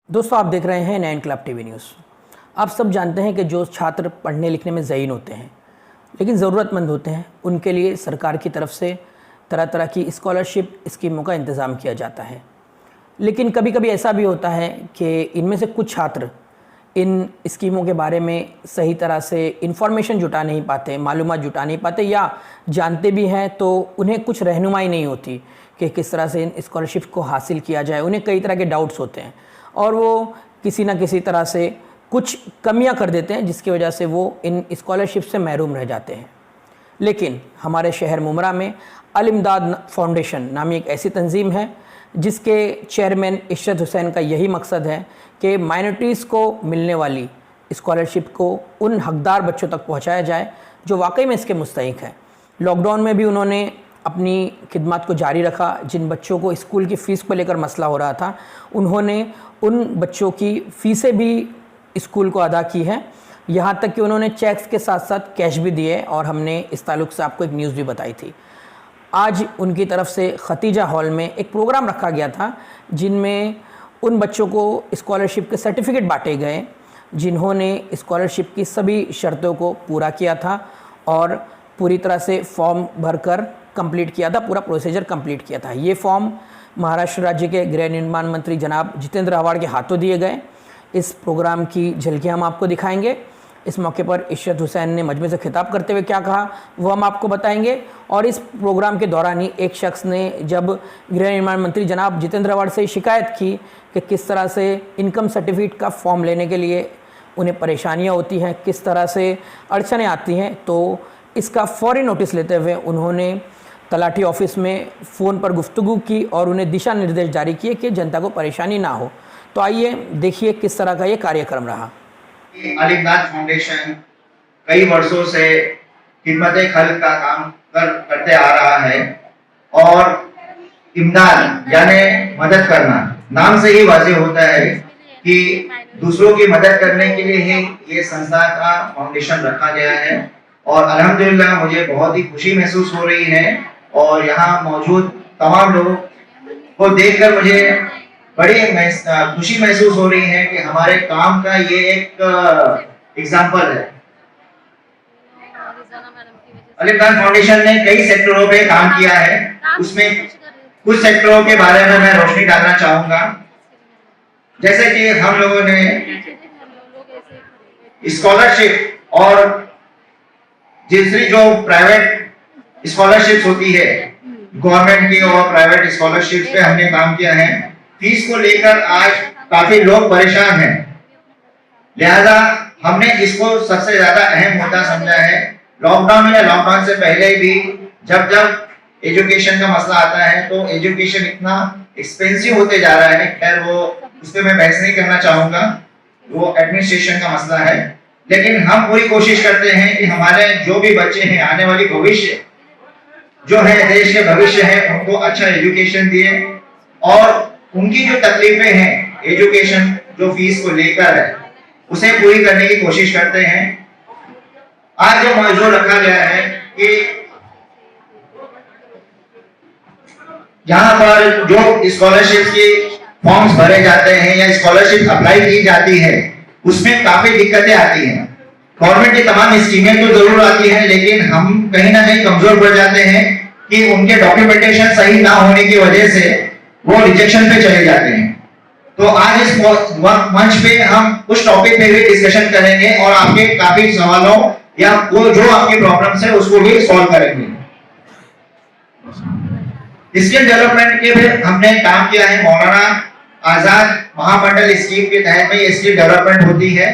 दोस्तों, आप देख रहे हैं 9 क्लब टीवी न्यूज़। आप सब जानते हैं कि जो छात्र पढ़ने लिखने में ज़हीन होते हैं लेकिन ज़रूरतमंद होते हैं, उनके लिए सरकार की तरफ से तरह तरह की स्कॉलरशिप स्कीमों का इंतज़ाम किया जाता है। लेकिन कभी कभी ऐसा भी होता है कि इनमें से कुछ छात्र इन स्कीमों के बारे में सही तरह से इन्फॉर्मेशन जुटा नहीं पाते, मालूमात जुटा नहीं पाते, या जानते भी हैं तो उन्हें कुछ रहनुमाई नहीं होती कि किस तरह से इन स्कॉलरशिप को हासिल किया जाए। उन्हें कई तरह के डाउट्स होते हैं और वो किसी न किसी तरह से कुछ कमियां कर देते हैं, जिसकी वजह से वो इन स्कॉलरशिप से महरूम रह जाते हैं। लेकिन हमारे शहर मुमरा में अल इमदाद फाउंडेशन नामी एक ऐसी तंजीम है जिसके चेयरमैन इशरत हुसैन का यही मकसद है कि माइनॉरिटीज़ को मिलने वाली स्कॉलरशिप को उन हकदार बच्चों तक पहुंचाया जाए जो वाकई में इसके मुस्तहिक हैं। लॉकडाउन में भी उन्होंने अपनी खिदमत को जारी रखा। जिन बच्चों को स्कूल की फ़ीस को लेकर मसला हो रहा था, उन्होंने उन बच्चों की फ़ीसें भी स्कूल को अदा की हैं, यहाँ तक कि उन्होंने चेक्स के साथ साथ कैश भी दिए और हमने इस ताल्लुक़ से आपको एक न्यूज़ भी बताई थी। आज उनकी तरफ से खतीजा हॉल में एक प्रोग्राम रखा गया था जिनमें उन बच्चों को स्कॉलरशिप के सर्टिफिकेट बांटे गए जिन्होंने स्कॉलरशिप की सभी शर्तों को पूरा किया था और पूरी तरह से फॉर्म भरकर कंप्लीट किया था, पूरा प्रोसीजर कंप्लीट किया था। ये फॉर्म महाराष्ट्र राज्य के गृह निर्माण मंत्री जनाब जितेंद्र आव्हाड के हाथों दिए गए। इस प्रोग्राम की झलकियाँ हम आपको दिखाएंगे। इस मौके पर इशरत हुसैन ने मजमे से खिताब करते हुए क्या कहा वो हम आपको बताएंगे। और इस प्रोग्राम के दौरान ही एक शख्स ने जब गृह निर्माण मंत्री जनाब जितेंद्र आव्हाड से शिकायत की कि किस तरह से इनकम सर्टिफिकेट का फॉर्म लेने के लिए उन्हें परेशानियां होती हैं, किस तरह से अड़चनें आती हैं, तो इसका फ़ौरी नोटिस लेते हुए उन्होंने तलाठी ऑफिस में फ़ोन पर गुफ्तगू की और उन्हें दिशा निर्देश जारी किए कि जनता को परेशानी ना हो। तो आइए देखिए किस तरह का ये कार्यक्रम रहा। अल इमदाद फाउंडेशन कई वर्षों से खिदमत खल्क का काम करते आ रहा है और इमदाद यानी मदद करना, नाम से ही वाज़ेह होता है कि दूसरों की मदद करने के लिए ही ये संस्था का फाउंडेशन रखा गया है। और अल्हम्दुलिल्लाह मुझे बहुत ही खुशी महसूस हो रही है और यहाँ मौजूद तमाम लोगों को देखकर मुझे बड़ी खुशी महसूस हो रही है कि हमारे काम का ये एक एग्जाम्पल है। अल इमदाद फाउंडेशन ने कई सेक्टरों पे काम किया है, उसमें कुछ सेक्टरों के बारे में मैं रोशनी डालना चाहूंगा। जैसे कि हम लोगों ने स्कॉलरशिप और दूसरी जो प्राइवेट स्कॉलरशिप्स होती है, गवर्नमेंट की और प्राइवेट स्कॉलरशिप्स पे हमने काम किया है। फीस को लेकर आज काफी लोग परेशान हैं, लिहाजा हमने इसको सबसे ज्यादा अहम मुद्दा समझा है। लॉकडाउन या लॉकडाउन से पहले भी जब जब एजुकेशन का मसला आता है तो एजुकेशन इतना एक्सपेंसिव होते जा रहा है, खैर वो उस पर मैं बहस नहीं करना चाहूंगा, वो एडमिनिस्ट्रेशन का मसला है। लेकिन हम पूरी कोशिश करते हैं कि हमारे जो भी बच्चे हैं, आने वाली भविष्य जो है, देश के भविष्य है, उनको अच्छा एजुकेशन दिए और उनकी जो तकलीफें हैं एजुकेशन जो फीस को लेकर है उसे पूरी करने की कोशिश करते हैं। आज जो मौजूद रखा गया है कि यहाँ पर जो स्कॉलरशिप के फॉर्म्स भरे जाते हैं या स्कॉलरशिप अप्लाई की जाती है उसमें काफी दिक्कतें आती हैं। गवर्नमेंट की तमाम स्कीमें तो जरूर आती हैं, लेकिन हम कहीं ना कहीं कमजोर पड़ जाते हैं कि उनके डॉक्यूमेंटेशन सही ना होने की वजह से वो रिजेक्शन पे चले जाते हैं। तो आज इस मंच पे हम उस टॉपिक पे भी डिस्कशन करेंगे और आपके काफी सवालों या वो जो आपकी प्रॉब्लम्स है उसको भी सॉल्व करेंगे। स्किल डेवलपमेंट के भी हमने काम किया है। मौलाना आजाद महामंडल स्कीम के तहत में स्किल डेवलपमेंट होती है।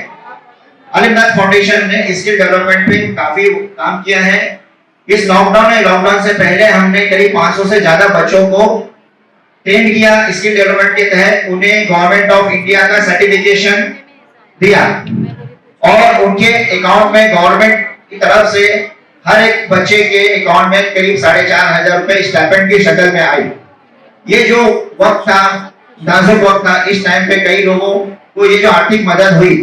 अल इमदाद फाउंडेशन ने स्किल डेवलपमेंट पे काफी काम किया है। इस लॉकडाउन से पहले हमने करीब 500 से ज्यादा बच्चों को ट्रेन किया स्किल डेवलपमेंट के तहत। उन्हें गवर्नमेंट ऑफ इंडिया का सर्टिफिकेशन दिया और उनके अकाउंट में गवर्नमेंट की तरफ से हर एक बच्चे के अकाउंट में करीब 4,500 रुपए स्टाइपेंड की शक्ल में आई। ये जो वक्त था, नाजुक वक्त था, इस टाइम पे कई लोगों को ये जो आर्थिक मदद हुई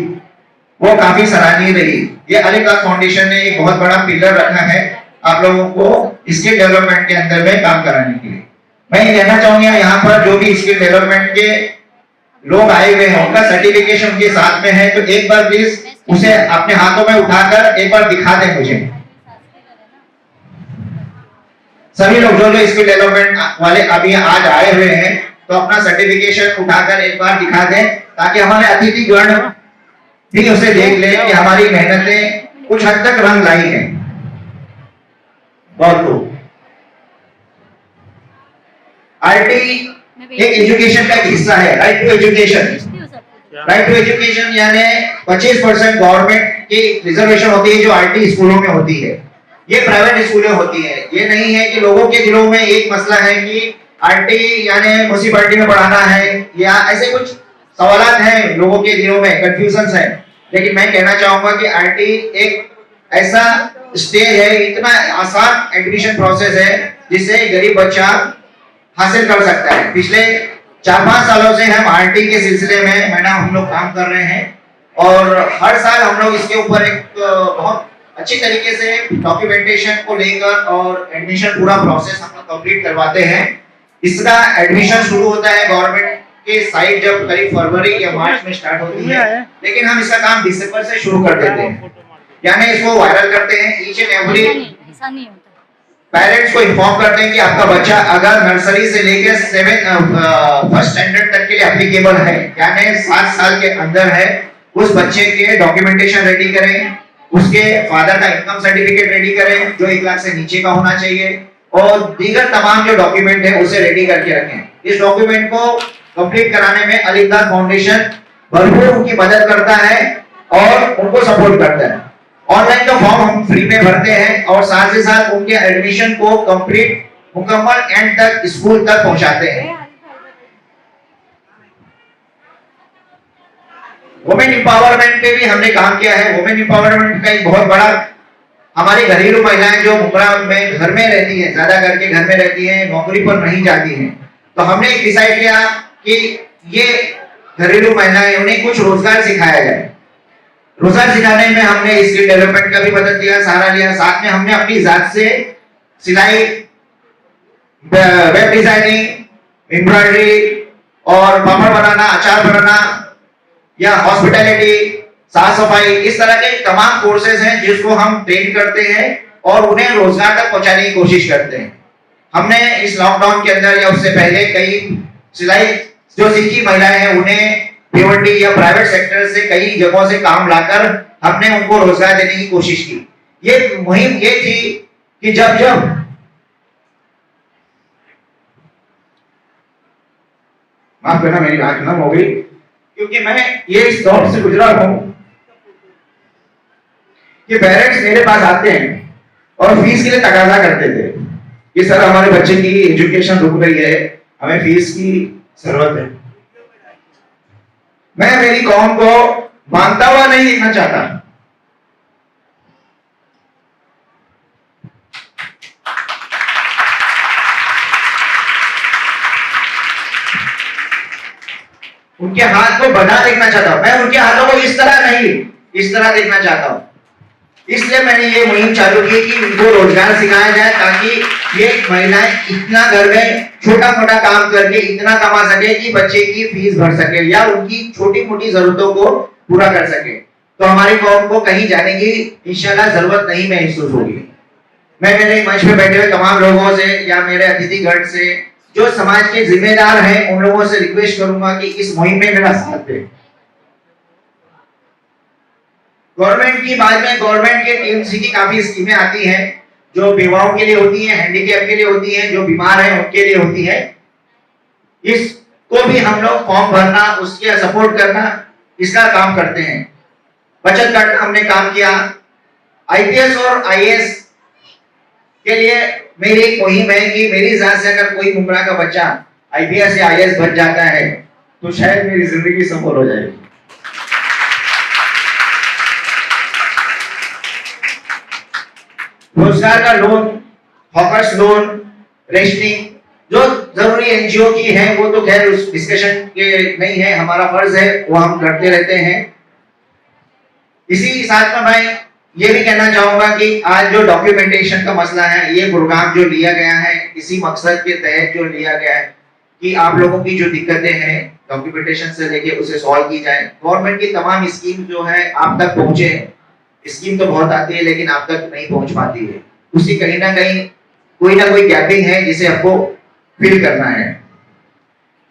वो काफी सराहनीय रही। ये अल इमदाद फाउंडेशन ने एक बहुत बड़ा पिलर रखा है आप लोगों को स्किल डेवलपमेंट के अंदर में काम कराने के लिए। मैं ये कहना चाहूंगा यहाँ पर जो भी स्किल डेवलपमेंट के लोग आए हुए हैं, उनका सर्टिफिकेशन उनके साथ में है, तो एक बार प्लीज उसे अपने हाथों में उठाकर एक बार दिखा दें मुझे। सभी लोग जो स्किल डेवलपमेंट वाले अभी आज आए हुए हैं, तो अपना सर्टिफिकेशन उठाकर एक बार दिखा दें, ताकि हमारे अतिथिगण भी उसे देख ले कि हमारी मेहनतें कुछ हद तक रंग लाई है। बहुत खूब। आरटी एक एजुकेशन का एक हिस्सा है, right to education. Right to education यानी 25% गवर्नमेंट की रिजर्वेशन होती है जो आरटी स्कूलों में होती है। ये प्राइवेट स्कूलें होती है। ये नहीं है कि लोगों के दिलों में एक मसला है कि आरटी यानी म्युनिसिपैलिटी में पढ़ाना है, या ऐसे कुछ सवालात हैं लोगों के दिलों में, कंफ्यूजन है। लेकिन मैं कहना चाहूंगा कि आरटी एक ऐसा स्टेज है, इतना आसान एडमिशन प्रोसेस है जिससे गरीब बच्चा हासिल कर सकता है। पिछले 4-5 सालों से हम आरटी के सिलसिले में मैडम हम लोग काम कर रहे हैं, और हर साल हम लोग इसके ऊपर एक बहुत अच्छी तरीके से डॉक्यूमेंटेशन को लेकर और एडमिशन पूरा प्रोसेस हम लोग कंप्लीट करवाते हैं। इसका एडमिशन शुरू होता है गवर्नमेंट के साइड जब करीब फरवरी या मार्च में स्टार्ट होती है, लेकिन हम इसका काम दिसंबर से शुरू कर देते हैं, यानी इसको वायरल करते हैं। ईच एंड एवरी पेरेंट्स को इन्फॉर्म करते हैं कि आपका बच्चा अगर नर्सरी से लेकर 1st स्टैंडर्ड तक के लिए एप्लीकेबल है, यानी 7 साल के अंदर है, उस बच्चे के डॉक्यूमेंटेशन रेडी करें, उसके फादर का इनकम सर्टिफिकेट रेडी करें जो 1 लाख से नीचे का होना चाहिए, और दीगर तमाम जो डॉक्यूमेंट है उसे रेडी करके रखें। इस डॉक्यूमेंट को कंप्लीट कराने में अली इमदाद फाउंडेशन भरपूर उनकी मदद करता है और उनको सपोर्ट करता है। ऑनलाइन का फॉर्म हम फ्री में भरते हैं और साथ ही साथ उनके एडमिशन को कंप्लीट मुकम्मल एंड तक स्कूल तक पहुंचाते हैं। वुमेन एम्पावरमेंट पे भी हमने काम किया है। वुमेन एम्पावरमेंट का एक बहुत बड़ा, हमारी घरेलू महिलाएं जो मुंब्रा में घर में रहती हैं, ज्यादा करके घर में रहती हैं, नौकरी पर नहीं जाती हैं, तो हमने डिसाइड किया कि ये घरेलू महिलाएं, उन्हें कुछ रोजगार सिखाया जाए। रोजगार सिखाने में हमने स्किल डेवलपमेंट का भी मदद दिया, सहारा लिया। साथ में हमने अपनी जात से सिलाई, वेब डिजाइनिंग, एम्ब्रॉयडरी और पापड़ बनाना, अचार बनाना, या हॉस्पिटैलिटी, साफ सफाई, इस तरह के तमाम कोर्सेज हैं जिसको हम ट्रेन करते हैं और उन्हें रोजगार तक पहुंचाने की कोशिश करते हैं। हमने इस लॉकडाउन के अंदर या उससे पहले कई सिलाई जो सीखी महिलाएं हैं उन्हें भिवंडी या प्राइवेट सेक्टर से कई जगहों से काम लाकर हमने उनको रोजगार देने की कोशिश की। ये मुहिम ये थी कि जब जब माफ करना मेरी आंख नम हो गई, क्योंकि मैं ये इस दौर से गुजरा हूं कि पेरेंट्स मेरे पास आते हैं और फीस के लिए तकाजा करते थे कि सर हमारे बच्चे की एजुकेशन रुक रही है, हमें फीस की जरूरत है। मैं मेरी कौम को मांगता हुआ नहीं देखना चाहता। उनके हाथ को बना देखना चाहता हूं। मैं उनके हाथों को इस तरह नहीं, इस तरह देखना चाहता हूं। इसलिए मैंने ये मुहिम चालू की कि उनको रोजगार सिखाया जाए, ताकि ये महिलाएं इतना घर में छोटा मोटा काम करके इतना कमा सके कि बच्चे की फीस भर सके या उनकी छोटी मोटी जरूरतों को पूरा कर सके। तो हमारी कौम को कहीं जाने की इंशाल्लाह जरूरत नहीं महसूस होगी। मैं मेरे मंच पे बैठे हुए तमाम लोगों से या मेरे अतिथिगण से जो समाज के जिम्मेदार हैं उन लोगों से रिक्वेस्ट करूंगा कि इस मुहिम में मेरा साथ दें। गवर्नमेंट की बाद में गवर्नमेंट के टीएमसी की काफी स्कीमें आती हैं जो विवाहों के लिए होती हैं, हैंडीकैप के लिए होती हैं, जो बीमार हैं उनके लिए होती है। इसको भी हम लोग फॉर्म भरना, उसके सपोर्ट करना, इसका काम करते हैं। बचत कार्ड का हमने काम किया। आईपीएस और आईएएस के लिए मेरी एक मुहिम है कि मेरी जात से अगर कोई मुंब्रा का बच्चा आईपीएस या आईएएस बन जाता है तो शायद मेरी जिंदगी सफल हो जाएगी। रोजगार का लोन, हॉकर्स लोन, रेशनिंग, जो जरूरी एनजीओ की है वो तो खैर उस डिस्कशन के नहीं है, हमारा फर्ज है वो हम करते रहते हैं। इसी साथ में मैं ये भी कहना चाहूंगा कि आज जो डॉक्यूमेंटेशन का मसला है, ये प्रोग्राम जो लिया गया है इसी मकसद के तहत जो लिया गया है कि आप लोगों की जो दिक्कतें हैं डॉक्यूमेंटेशन से लेके उसे सॉल्व की जाए। गवर्नमेंट की तमाम स्कीम जो है आप तक पहुंचे। स्कीम तो बहुत आती है लेकिन आप तक नहीं पहुंच पाती है, उसी कहीं ना कोई गैपिंग है जिसे आपको फिल करना है।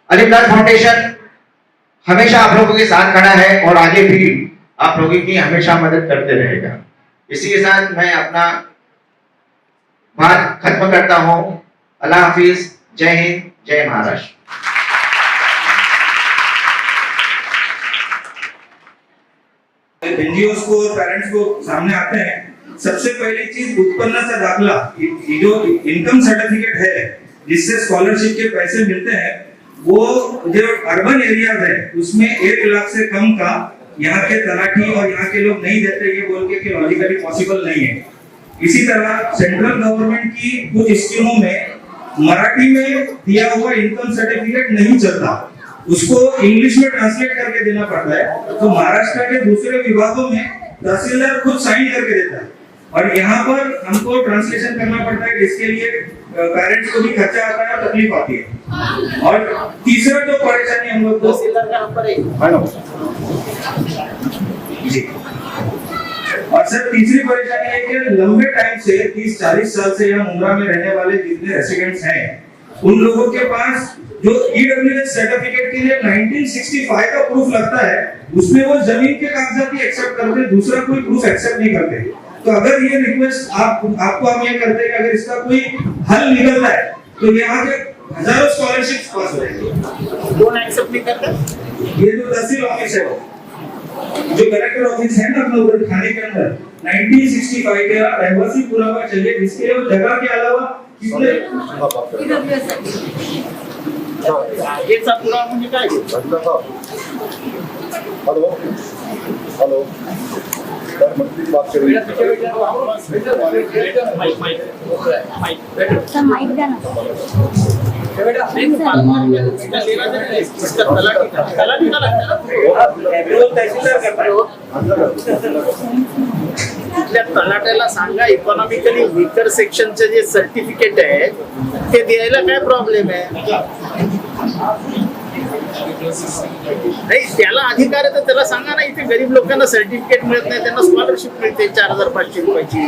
अलीमदाद फाउंडेशन हमेशा आप लोगों के साथ खड़ा है और आगे भी आप लोगों की हमेशा मदद करते रहेगा। इसी के साथ मैं अपना बात खत्म करता हूं। अल्लाह हाफिज, जय हिंद, जय महाराष्ट्र। एनजीओ को और पेरेंट्स को सामने आते हैं, सबसे पहली चीज उत्पन्नाचा दाखला, ये जो इनकम सर्टिफिकेट है जिससे स्कॉलरशिप के पैसे मिलते हैं, वो जो अर्बन एरियाज है उसमें 1 लाख से कम का यहाँ के तलाठी और यहाँ के लोग नहीं देते, ये बोल के कि लॉजिकली पॉसिबल नहीं है। इसी तरह सेंट्रल गवर्नमेंट की कुछ स्कीमों में मराठी में दिया हुआ इनकम सर्टिफिकेट नहीं चलता, उसको इंग्लिश में ट्रांसलेट करके देना पड़ता है। तो महाराष्ट्र के दूसरे विभागों में तहसीलदार खुद साइन करके देता है और यहाँ पर हमको ट्रांसलेशन करना पड़ता है, जिसके लिए पेरेंट्स को भी खर्चा आता है और तकलीफ आती है। और तीसरा जो परेशानी हम लोग तहसीलदार का नंबर है जी। और सर तीसरी परेशानी है कि लंबे टाइम से 30-40 साल से यहाँ मुंब्रा में रहने वाले जितने रेसिडेंट्स हैं, उन लोगों के पास जो ईडब्ल्यूएस सर्टिफिकेट के लिए 1965 का प्रूफ लगता है, उसमें वो जमीन के कागजात ही एक्सेप्ट करते, दूसरा कोई प्रूफ एक्सेप्ट नहीं करते। तो अगर ये रिक्वेस्ट आपको हम ये करते हैं कि अगर इसका कोई हल निकलता है तो यहाँ के हजारों स्कॉलरशिप्स पास हो जाएंगे। कौन एक्सेप्ट नहीं करता? ये जो तहसील ऑफिस है, जो कलेक्टर ऑफिस है ना अपना उधर थाने के अंदर, 1965 का रहवासी पुरावा चाहिए, जिसके लिए वो जगह के अलावा किसने ये सब पूरा मुझे क्या है? हेलो हेलो सर, मंत्री बात कर रही है। सर माइक देना। तलाट्याला सांगा इकॉनॉमिकली वीकर सेक्शनचे जे सर्टिफिकेट आहे ते द्यायला काय प्रॉब्लेम आहे? नाही, त्याला अधिकार आहे तर त्याला सांगा ना, इथे गरीब लोकांना सर्टिफिकेट मिळत नाही, त्यांना स्कॉलरशिप मिळते 4500 रुपयाची,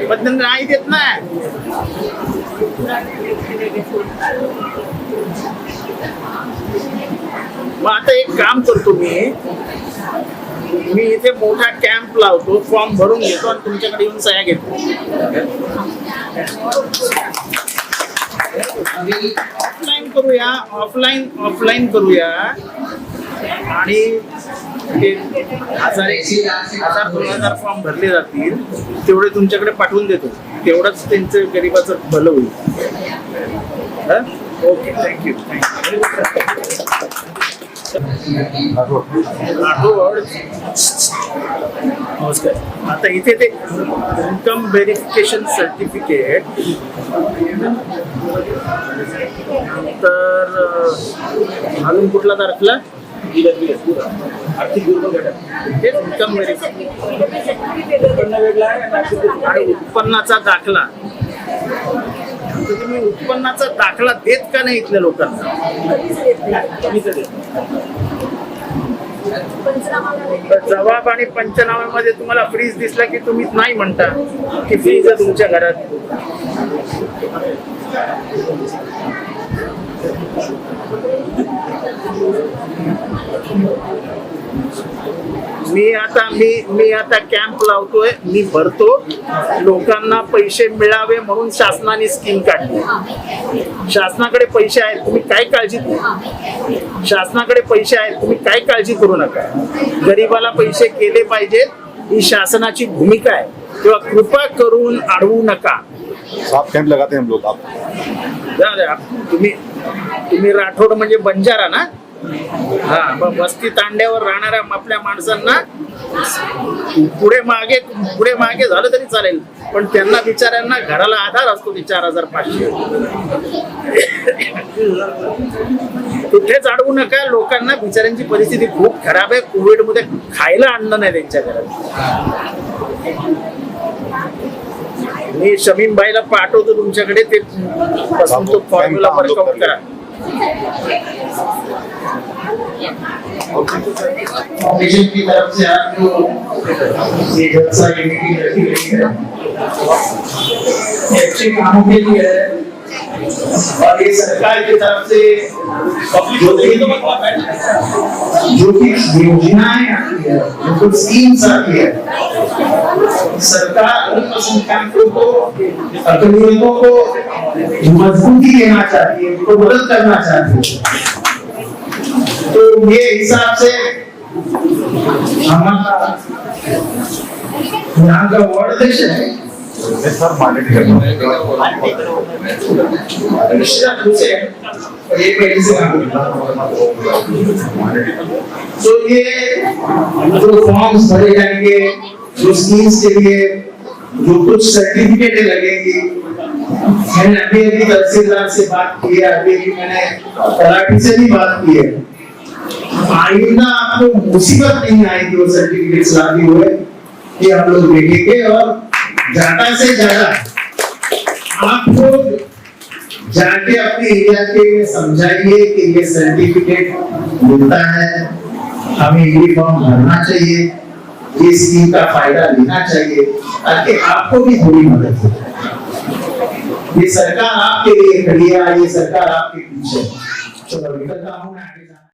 पण त्यांना नाही देत ना। मग आता एक काम करतो मी इथे मोठा कॅम्प लावतो, फॉर्म भरून घेतो आणि तुमच्याकडे येऊन सह्या घेतो। ऑफलाईन करूया आणि 1000-2000 फॉर्म भरले जातील, तेवढे तुमच्याकडे पाठवून देतो, तेवढंच त्यांचं गरीबाचं भलं होईल। Okay, thank you. नमस्कार। आता इथे ते इन्कम व्हेरिफिकेशन सर्टिफिकेट तर अजून कुठला दाखला? आर्थिक इन्कम व्हेरिफिकेशन आणि उत्पन्नाचा दाखला। तुम्ही उत्पन्नाचा दाखला देत का नाही इथल्या लोकांना? जबाब आणि पंचनाम्यामध्ये तुम्हाला फ्रीज दिसला की तुम्ही नाही म्हणता की फ्रीज आहे तुमच्या घरात। मी आता कॅम्प लावतोय, मी भरतो, लोकांना पैसे मिळावे म्हणून शासनाने स्कीम काढली। शासनाकडे पैसे आहेत, तुम्ही काय काळजी शासनाकडे पैसे आहेत, तुम्ही काय काळजी करू नका। गरीबाला पैसे केले पाहिजेत, ही शासनाची भूमिका आहे, तेव्हा कृपा करून अडवू नका। साफ कैंप लगाते हैं हम लोग। आप तुम्ही राठोड म्हणजे बंजारा ना? हा, मग वस्ती तांड्यावर राहणाऱ्या आपल्या माणसांना पुढे मागे झालं तरी चालेल, पण त्यांना बिचाऱ्यांना घराला आधार असतो ते 4500। कुठेच अडवू नका लोकांना, बिचाऱ्यांची परिस्थिती खूप खराब आहे। कोविड मध्ये खायला अन्न नाही त्यांच्या घरात। मी शमीम भाईला पाठवतो तुमच्याकडे, ते फॉर्म्युला वर्कआउट करा। फाउंडेशन की तरफ से आपको ये जलसा की मीटिंग रखी गई है, अच्छे कामों के लिए है और ये सरकार की तरफ से जो भी योजनाएं आती है, जो कुछ स्कीम्स आती है, सरकार अल्पसंख्यकों को, अकलियतों को मजबूती देना चाहती है, उनको मदद करना चाहती है। तो ये हिसाब से हमारा यहाँ का वार्ड देश है सर मानिटर निश्चित रूप से ये पहले से काम तो ये जो फॉर्म्स भरे जाएंगे, जो स्कीम्स के लिए जो कुछ सर्टिफिकेट लगेंगी, मैंने अभी तहसीलदार से बात की है, अभी मैंने तलाठी से भी बात की है। आइंदा आपको मुसीबत नहीं आएगी वो सर्टिफिकेट लाते हुए कि हम लोग देखेंगे और ज्यादा से ज्यादा आप लोग जाके अपने एरिया के समझाइए कि ये सर्टिफिकेट मिलता है, हमें यूनिफॉर्म भरना चाहिए, ये स्कीम का फायदा लेना चाहिए ताकि आपको भी थोड़ी मदद हो। ये सरकार आपके लिए खड़ी है, ये सरकार आपके पीछे। चलो निकलता हूँ।